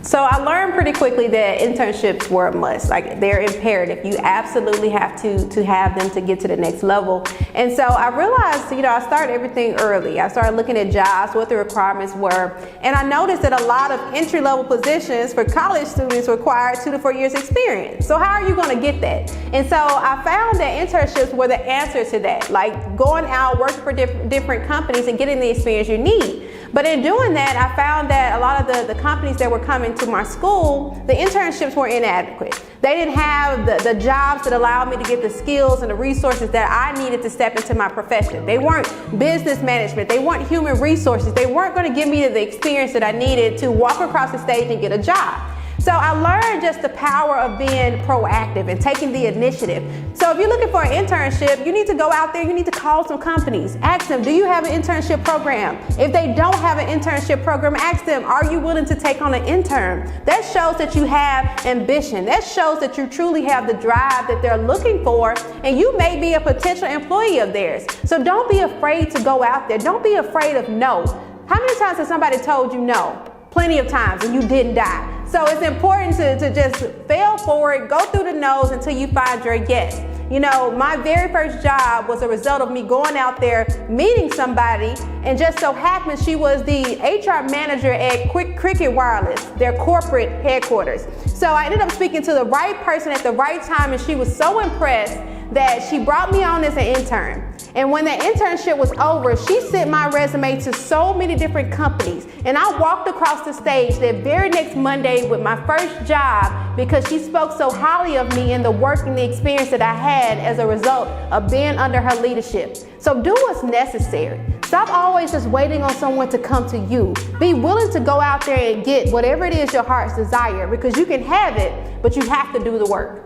So I learned pretty quickly that internships were a must. Like, they're imperative. You absolutely have to have them to get to the next level. And so I realized, I started everything early. I started looking at jobs, what the requirements were, and I noticed that a lot of entry-level positions for college students require 2 to 4 years experience. So how are you going to get that? And so I found that internships were the answer to that, like going out, working for different companies and getting the experience you need. But in doing that, I found that a lot of the companies that were coming to my school, the internships were inadequate. They didn't have the jobs that allowed me to get the skills and the resources that I needed to step into my profession. They weren't business management. They weren't human resources. They weren't going to give me the experience that I needed to walk across the stage and get a job. So I learned just the power of being proactive and taking the initiative. So if you're looking for an internship, you need to go out there, you need to call some companies. Ask them, do you have an internship program? If they don't have an internship program, ask them, are you willing to take on an intern? That shows that you have ambition. That shows that you truly have the drive that they're looking for, and you may be a potential employee of theirs. So don't be afraid to go out there. Don't be afraid of no. How many times has somebody told you no? Plenty of times, and you didn't die. So it's important to just fail forward, go through the no's until you find your yes. My very first job was a result of me going out there, meeting somebody, and just so happened she was the HR manager at Cricket Wireless, their corporate headquarters. So I ended up speaking to the right person at the right time, and she was so impressed that she brought me on as an intern. And when the internship was over, she sent my resume to so many different companies. And I walked across the stage that very next Monday with my first job because she spoke so highly of me and the work and the experience that I had as a result of being under her leadership. So do what's necessary. Stop always just waiting on someone to come to you. Be willing to go out there and get whatever it is your heart's desire, because you can have it, but you have to do the work.